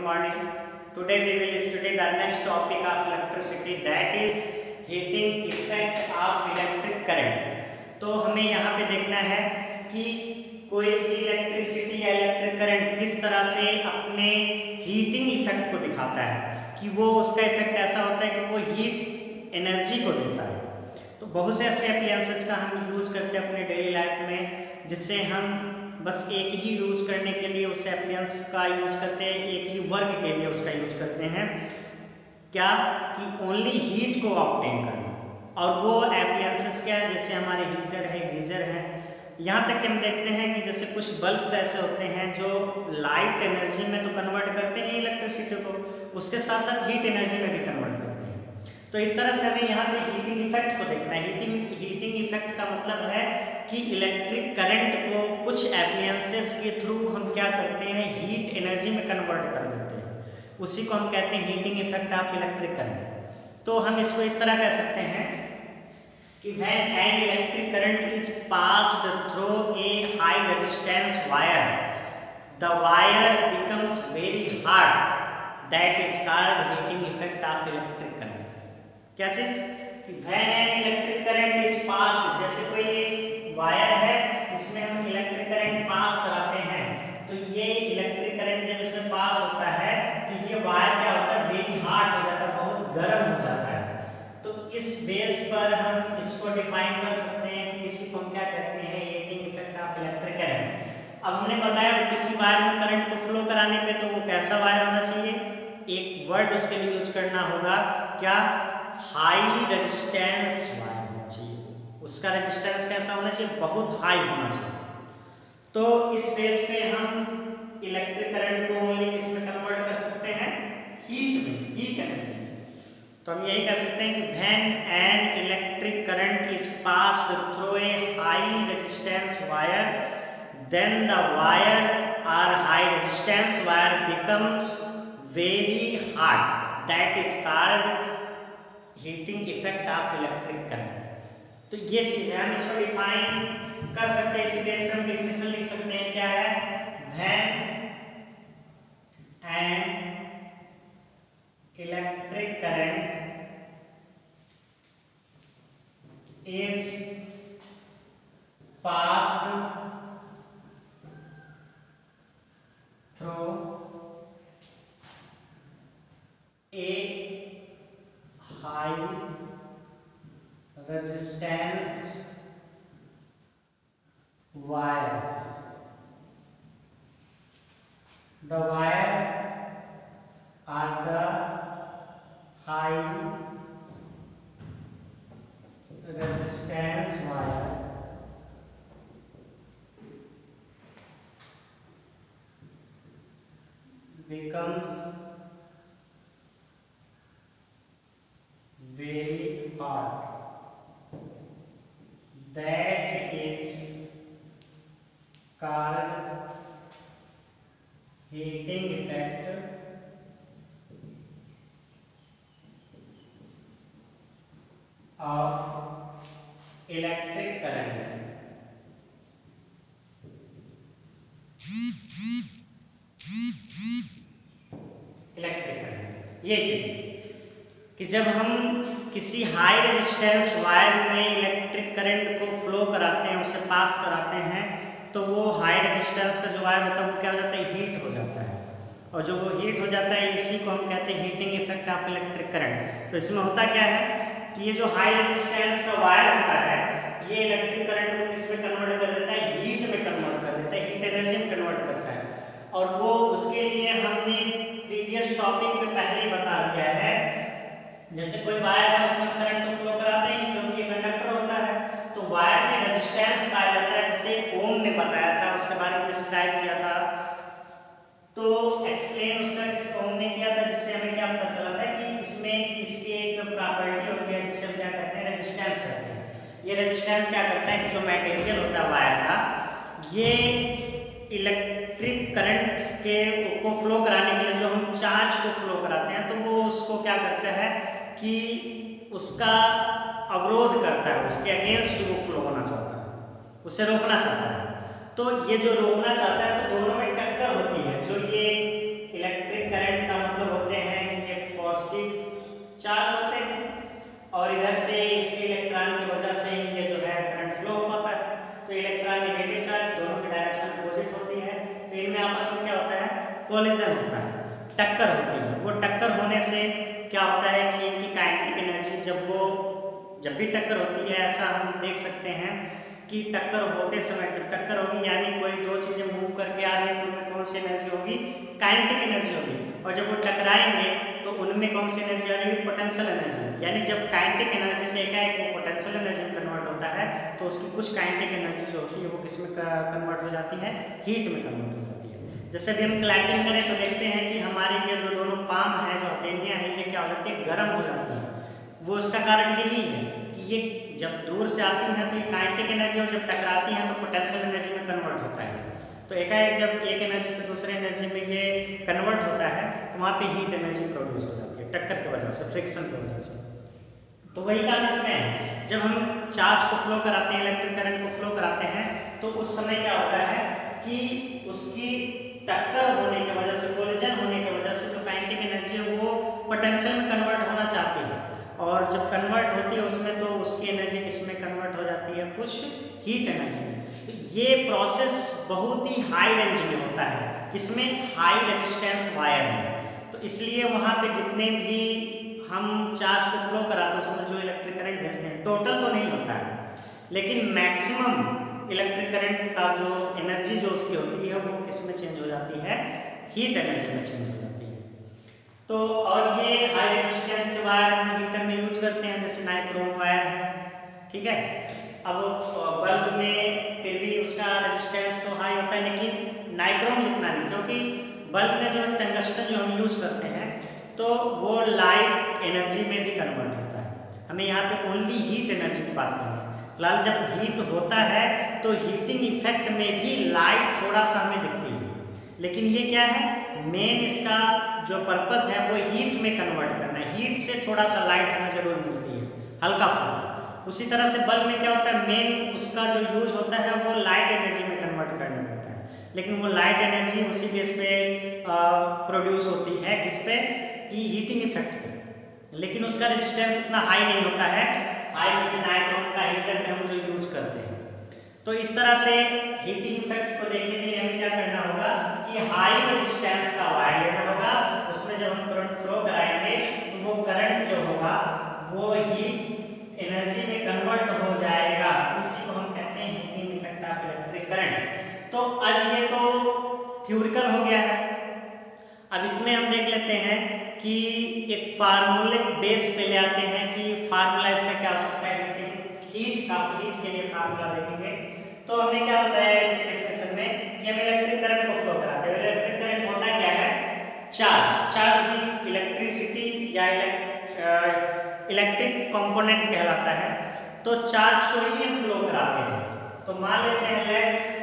good morning. Today we will study the next topic of electricity, that is heating effect of electric current. तो हमें यहाँ पे देखना है कि कोई भी इलेक्ट्रिसिटी या इलेक्ट्रिक करंट किस तरह से अपने हीटिंग इफेक्ट को दिखाता है, कि वो उसका इफेक्ट ऐसा होता है कि वो हीट एनर्जी को देता है। तो बहुत से ऐसे एप्लायंसेस का हम यूज़ करते हैं अपने डेली लाइफ में, जिससे हम बस एक ही यूज़ करने के लिए उस एप्लायंस का यूज़ करते हैं, एक ही वर्क के लिए उसका यूज़ करते हैं, क्या कि ओनली हीट को ऑब्टेन करना। और वो एप्लायंसेस क्या है, जैसे हमारे हीटर है, गीज़र है, यहाँ तक कि हम देखते हैं कि जैसे कुछ बल्ब्स ऐसे होते हैं जो लाइट एनर्जी में तो कन्वर्ट करते हैं इलेक्ट्रिसिटी को, उसके साथ साथ हीट एनर्जी में भी कन्वर्ट करते हैं। तो इस तरह से हमें यहाँ पे हीटिंग इफेक्ट को देखना है। हीटिंग इफेक्ट का मतलब है कि इलेक्ट्रिक करंट को कुछ एप्लायंसेस के थ्रू हम क्या करते हैं, हीट एनर्जी में कन्वर्ट कर देते हैं। उसी को हम कहते हैं heating effect of electric current. तो हम इसको इस तरह कह सकते हैं कि when an electric current is passed through a high resistance wire, the wire becomes very hot. That is called heating effect of electric current. क्या चीज कि when an electric current is passed, जैसे कोई एक वायर है, इसमें हम electric current pass कराते हैं, तो ये इलेक्ट्रिक करंट जब इसमें पास होता है तो ये वायर क्या होता है, वेरी हॉट हो जाता है, बहुत गर्म हो जाता है। तो इस बेस पर हम इसको डिफाइन कर सकते हैं कि इसी को हम क्या कहते हैं, heating effect of electric current. अब हमने बताया कि किसी वायर में करंट को फ्लो कराने पे तो वो कैसा वायर होना चाहिए, एक वर्ड उसके लिए यूज करना होगा, क्या, हाई रेजिस्टेंस वायर होना चाहिए। उसका रेजिस्टेंस कैसा होना चाहिए, बहुत हाई होना चाहिए। तो इस बेस पे हम इलेक्ट्रिक करंट को ओनली किस में कन्वर्ट कर सकते हैं, हीट में, हीट एनर्जी में। तो हम यही कह सकते हैं कि when an electric current is passed through a high resistance wire, then the wire or high resistance wire becomes very hot. That is called heating effect of electric current. तो ये चीज है, हम इसको डिफाइन कर सकते हैं। इसी बेस पर हम डेफिनेशन लिख सकते हैं, क्या है, when an electric current is passed through a high resistance wire, the wire or the high resistance wire becomes very hot. That is called heating effect of electric current. Electric current ये चीज कि जब हम किसी high resistance wire में electric current को flow कराते हैं, उसे पास कराते हैं, तो वो हाई रेजिस्टेंस का जो वायर होता है वो क्या हो जाता है, हीट हो जाता है। और जो वो हीट हो जाता है, इसी को हम कहते हैं heating effect of electric current. तो इसमें होता क्या है कि ये जो हाई रेजिस्टेंस का वायर होता है, ये इलेक्ट्रिक करंट को किस में कन्वर्ट कर देता है, हीट में कन्वर्ट कर देता है, हीट एनर्जी में कन्वर्ट करता है। और वो उसके लिए हमने प्रीवियस टॉपिक में पहले ही बता दिया है, जैसे कोई वायर है उसमें करंट को फ्लो कराते हैं क्योंकि ये कंडक्टर होता है, तो वायर में रेजिस्टेंस पाया जाता है, जिसे ओम ने बताया था, उसके बारे में डिस्क्राइब किया था। तो एक्सप्लेन उसका किस ओम ने किया था, जिससे हमें क्या पता चला था कि इसमें इसकी एक प्रॉपर्टी होती है जिसे हम क्या कहते हैं, रेजिस्टेंस कहते हैं। ये रेजिस्टेंस क्या करता है कि जो मटेरियल होता है वायर का, ये इलेक्ट्रिक करंट को फ्लो कराने के लिए जो हम चार्ज को फ्लो कराते हैं, तो वो उसको क्या करता है कि उसका अवरोध करता है, उसके अगेंस्ट वो फ्लो होना चाहता है, उसे रोकना चाहता है। तो ये जो रोकना चाहता है, तो दोनों में टक्कर होती है। जो ये इलेक्ट्रिक करंट कोलिजन होता है, टक्कर होती है। वो टक्कर होने से क्या होता है कि इनकी काइनेटिक एनर्जी जब भी टक्कर होती है, ऐसा हम देख सकते हैं कि टक्कर होते समय जब टक्कर होगी यानी कोई दो चीज़ें मूव करके आ रही हैं तो उनमें कौन सी एनर्जी होगी, काइनेटिक एनर्जी होगी। और जब वो टकराएंगे तो उनमें कौन सी एनर्जी आ जाएगी, पोटेंशियल एनर्जी। यानी जब काइनेटिक एनर्जी से एकाएक वो पोटेंशियल एनर्जी में कन्वर्ट होता है तो उसकी कुछ काइनेटिक एनर्जी जो होती है वो किस में कन्वर्ट हो जाती है, हीट में कन्वर्ट हो जाती है। जैसे भी हम क्लैंपिंग करें तो देखते हैं कि हमारे ये जो दोनों पाम है, जो हथेलियाँ हैं, ये क्या हो जाती है, गर्म हो जाती है। वो उसका कारण यही है कि ये जब दूर से आती हैं तो ये काइनेटिक एनर्जी, और जब टकराती हैं तो पोटेंशियल एनर्जी में कन्वर्ट होता है। तो एकाएक जब एक एनर्जी से दूसरे एनर्जी में ये कन्वर्ट होता है तो वहाँ पे हीट एनर्जी प्रोड्यूस हो जाती है टक्कर की वजह से, फ्रिक्शन की वजह से। तो वही काम इसमें है, जब हम चार्ज को फ्लो कराते हैं, इलेक्ट्रिक करंट को फ्लो कराते हैं तो उस समय क्या होता है कि उसकी टक्कर होने की वजह से, कोलिजन होने की वजह से जो काइनेटिक एनर्जी है वो पोटेंशियल में कन्वर्ट होना चाहती है, और जब कन्वर्ट होती है उसमें तो उसकी एनर्जी किसमें कन्वर्ट हो जाती है, कुछ हीट एनर्जी में। तो ये प्रोसेस बहुत ही हाई रेंज में होता है, किसमें, हाई रेजिस्टेंस वायर में। तो इसलिए वहाँ पे जितने भी हम चार्ज को फ्लो कराते हैं उसमें जो इलेक्ट्रिक करंट भेजते हैं, टोटल तो नहीं होता है लेकिन मैक्सिमम इलेक्ट्रिक करंट का जो एनर्जी जो उसकी होती है वो किस में चेंज हो जाती है, हीट एनर्जी में चेंज हो जाती है। तो और ये हाई रेजिस्टेंस के वायर हम हीटर में यूज करते हैं, जैसे नाइक्रोम वायर है, ठीक है। अब बल्ब में फिर भी उसका रेजिस्टेंस तो हाई होता है लेकिन नाइक्रोम जितना नहीं, क्योंकि बल्ब में जो टंगस्टन जो हम यूज करते हैं तो वो लाइट एनर्जी में भी कन्वर्ट होता है। हमें यहाँ पे ओनली हीट एनर्जी की बात करनी है। फिलहाल जब हीट होता है तो हीटिंग इफेक्ट में भी लाइट थोड़ा सा हमें दिखती है, लेकिन ये क्या है, मेन इसका जो पर्पस है वो हीट में कन्वर्ट करना है। हीट से थोड़ा सा लाइट हमें जरूर मिलती है, हल्का फुल्का। उसी तरह से बल्ब में क्या होता है, मेन उसका जो यूज होता है वो लाइट एनर्जी में कन्वर्ट करना होता है, लेकिन वो लाइट एनर्जी उसी बेस पे प्रोड्यूस होती है, किस पे, कि हीटिंग इफेक्ट पे, लेकिन उसका रेजिस्टेंस उतना हाई नहीं होता है, हाई जैसे नाइक्रोम का हीटर में हम जो यूज करते हैं। तो इस तरह से हीटिंग इफेक्ट को देखने के लिए हमें क्या करना होगा कि हाई रेजिस्टेंस का वायर लेना होगा, उसमें जब हम करंट फ्लो कराएंगे तो वो करंट जो होगा वो हीट एनर्जी में कन्वर्ट हो जाएगा, इसी को हम कहते हैं heating effect of electric current. तो अब ये तो थ्योरिकल हो गया है। अब इसमें हम देख लेते हैं कि एक फार्मूलिक बेस पे ले आते हैं कि फार्मूला इसका क्या हो सकता है, हीट के लिए फार्मूला देखेंगे। तो हमने क्या बताया इस डेफिनेशन में कि हम इलेक्ट्रिक करंट को फ्लो कराते हैं। इलेक्ट्रिक करंट होता क्या है, चार्ज भी इलेक्ट्रिसिटी या इलेक्ट्रिक कंपोनेंट कहलाता है। तो चार्ज को ही हम फ्लो कराते हैं। तो मान लेते हैं let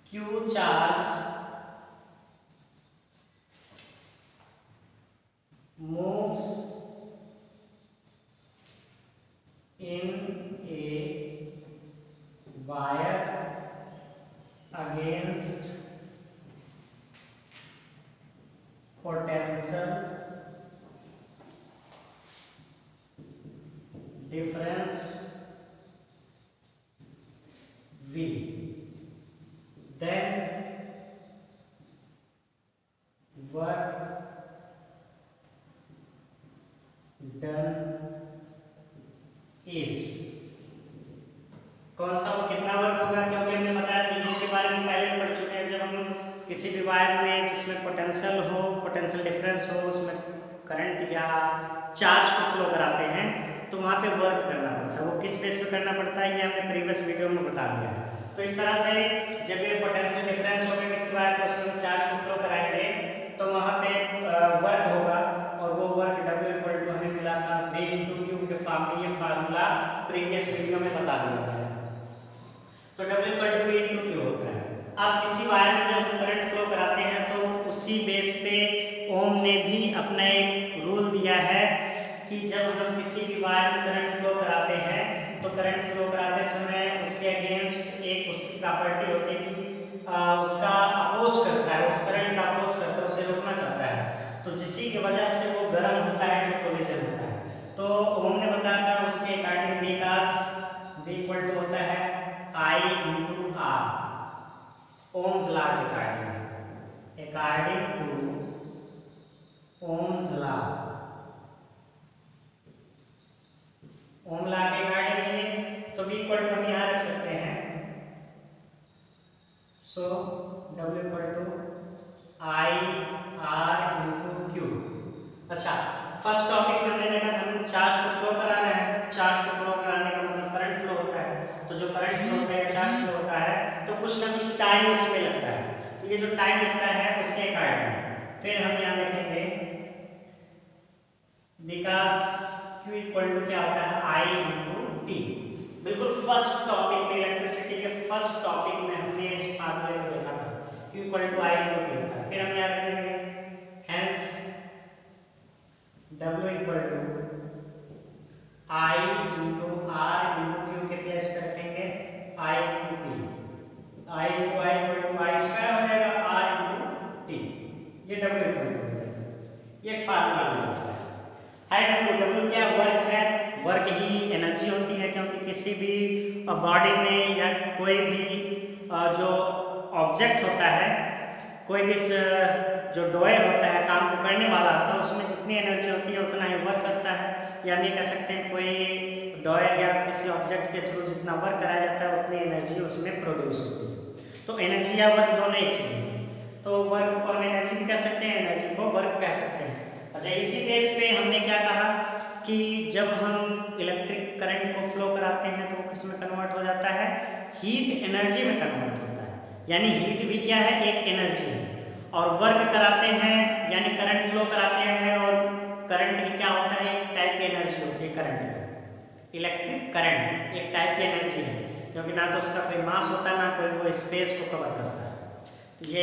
Q charge moves in a wire against potential difference V, then work done is, कौन सा कितना वर्क होगा, क्योंकि हमने बताया था इसके बारे में पहले पढ़ चुके हैं। जब हम किसी भी वायर में जिसमें पोटेंशियल हो, पोटेंशियल डिफरेंस हो, उसमें करंट या चार्ज को फ्लो कराते हैं तो वहाँ पे वर्क करना पड़ता है। वो किस बेस पे करना पड़ता है ये हमने प्रीवियस वीडियो में बता दिया है। तो इस तरह से जब ये पोटेंशियल डिफरेंस होगा किसी वायर को, उसमें चार्ज को फ्लो कराएंगे तो वहाँ पे वर्क होगा, और वो वर्क W इक्वल टू हमें मिला था V इंटू क्यू के फॉर्म में। ये फार्मूला प्रीवियस वीडियो में बता दिया गया है। तो W equal to V into Q होता है। अब किसी वायर में जब हम करंट फ्लो कराते हैं तो उसी बेस पे ओम ने भी अपना एक रूल दिया है कि जब हम किसी भी वायर में करंट फ्लो कराते हैं तो करंट फ्लो कराते समय उसके अगेंस्ट एक उसकी प्रॉपर्टी होती है कि उसका अपोज करता है, उस करंट का अपोज करता है, उसे रोकना चाहता है। तो जिसी की वजह से वो गर्म होता है, जो कोलिजन होता है। तो ओम ने बताया था उसके अकॉर्डिंग V इक्वल टू होता है I into R, Ohm's law के according. According to Ohm's law, Ohm law के अकॉर्डिंग है, तो V इक्वल टू हम यहाँ रख सकते हैं, so W equal to I R into Q। अच्छा, फर्स्ट टॉपिक में हमने देखा था हम चार्ज को फ्लो कराना है, चार्ज को फ्लो कराने का मतलब करंट फ्लो होता है, तो जो करंट फ्लो होता है, चार्ज फ्लो होता है, तो कुछ ना कुछ टाइम उसमें लगता है, तो ये जो टाइम लगता है उसके अकॉर्डिंग फिर हम यहाँ देखेंगे बिकॉज Q इक्वल टू क्या होता है I इंटू T। बिल्कुल फर्स्ट टॉपिक में, इलेक्ट्रिसिटी के फर्स्ट टॉपिक में हमने इस फार्मूले को देखा था, Q equal to I into T होता है। फिर हम यहाँ देखेंगे hence W equal to I into R into Q के प्लेस कर देंगे I into T, I into I equal to I square हो जाएगा R इंटू T, ये W इक्वल टू हो जाएगा, ये एक फार्मूला बना है। W क्या वर्क है, वर्क ही एनर्जी होती है, क्योंकि किसी भी बॉडी में या कोई भी जो ऑब्जेक्ट होता है, कोई भी जो डोयर होता है, काम को करने वाला, तो उसमें जितनी एनर्जी होती है उतना ही वर्क करता है, या हम ये कह सकते हैं कोई डोयर या किसी ऑब्जेक्ट के थ्रू जितना वर्क कराया जाता है उतनी एनर्जी उसमें प्रोड्यूस होती है। तो एनर्जी या वर्क दोनों एक चीज़ है, तो वर्क को हम एनर्जी भी कह सकते हैं, एनर्जी को वर्क कह सकते हैं। अच्छा, इसी बेस पे हमने क्या कहा कि जब हम इलेक्ट्रिक करंट को फ्लो कराते हैं तो किस में कन्वर्ट हो जाता है, हीट एनर्जी में कन्वर्ट होता है, यानी हीट भी क्या है, एक एनर्जी है, और वर्क कराते हैं यानी करंट फ्लो कराते हैं, और करंट ही क्या होता है, एक टाइप की एनर्जी होती है करंट में, इलेक्ट्रिक करंट एक टाइप की एनर्जी है, क्योंकि ना तो उसका कोई मास होता है ना कोई वो स्पेस को कवर करता है। तो ये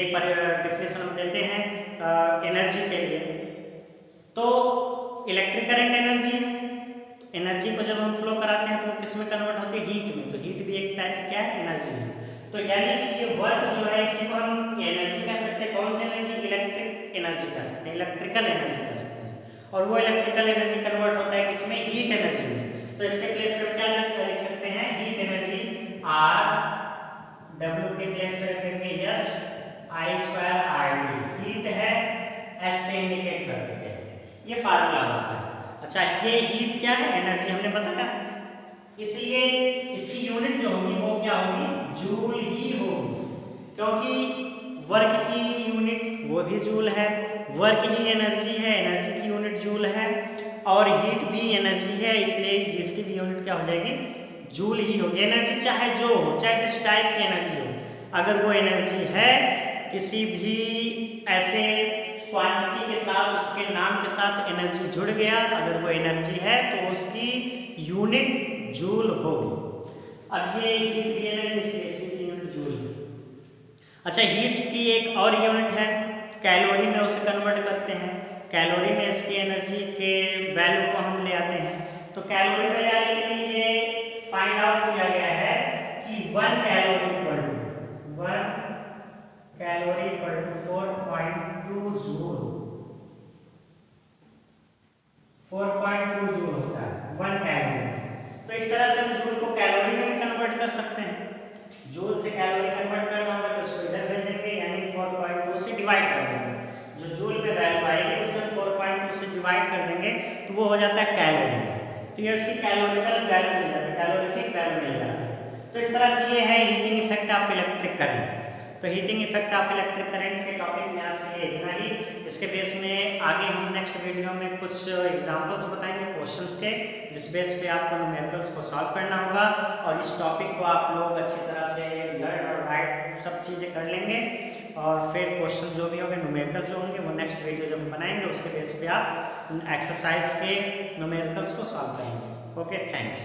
डिफिनेशन हम देते हैं एनर्जी के लिए। तो इलेक्ट्रिक करंट एनर्जी है, तो एनर्जी को जब हम फ्लो कराते हैं तो वो किस में कन्वर्ट होती है, हीट में, तो हीट भी एक टाइप की क्या है, एनर्जी है। तो यानी कि ये वर्क जो है इसी को हम एनर्जी कह सकते हैं, कौन सी एनर्जी, इलेक्ट्रिक एनर्जी कह सकते हैं, इलेक्ट्रिकल एनर्जी कह सकते हैं, और वो इलेक्ट्रिकल एनर्जी कन्वर्ट होता है किसमें, हीट एनर्जी में। तो इसके प्लेस पर क्या लिख सकते हैं, हीट एनर्जी R, W के प्लेस पर रखेंगे H I square RT, heat है H से इंडिकेट कर देते हैं, ये फार्मूला होता है। अच्छा, ये हीट क्या है, एनर्जी हमने बताया, इसलिए इसकी यूनिट जो होगी वो क्या होगी, जूल ही होगी, क्योंकि वर्क की यूनिट वो भी जूल है, वर्क ही एनर्जी है, एनर्जी की यूनिट जूल है, और हीट भी एनर्जी है, इसलिए इसकी भी यूनिट क्या हो जाएगी, जूल ही होगी। एनर्जी चाहे जो हो, चाहे जिस टाइप की एनर्जी हो, अगर वो एनर्जी है किसी भी ऐसे क्वांटिटी के साथ, उसके नाम के साथ एनर्जी जुड़ गया, अगर वो एनर्जी है तो उसकी यूनिट जूल होगी। अब ये हीट भी एनर्जी, इसकी यूनिट जूल है। अच्छा, हीट की एक और यूनिट है, कैलोरी में उसे कन्वर्ट करते हैं, कैलोरी में इसकी एनर्जी के वैल्यू को हम ले आते हैं। तो कैलोरी में ले आने के लिए ये फाइंड आउट किया गया है कि 1 calorie equal to 4.2 joule, 4.2 joule होता है 1 कैलोरी। तो इस तरह से हम जूल को कैलोरी में भी कन्वर्ट कर सकते हैं, जूल से कैलोरी कन्वर्ट करना होगा तो इसको इधर भेजेंगे, यानी 4.2 से डिवाइड कर देंगे, जो जूल पे वैल्यू आएगी उसे 4.2 से डिवाइड कर देंगे तो वो हो जाता है कैलोरी। तो ये उसकी कैलोरिकल वैल्यू मिल जाती है, कैलोरीफिक वैल्यू मिल जाती है। तो इस तरह से ये है heating effect of electric current. तो heating effect of electric current के टॉपिक में आज के लिए इतना ही। इसके बेस में आगे हम नेक्स्ट वीडियो में कुछ एग्जांपल्स बताएंगे क्वेश्चंस के, जिस बेस पे आपको न्यूमेरिकल्स को सॉल्व करना होगा, और इस टॉपिक को आप लोग अच्छी तरह से लर्न और राइट सब चीज़ें कर लेंगे, और फिर क्वेश्चन जो भी होंगे न्यूमेरिकल्स जो होंगे वो नेक्स्ट वीडियो जब बनाएंगे उसके बेस पे आप एक्सरसाइज के न्यूमेरिकल्स को सॉल्व करेंगे। Okay, thanks.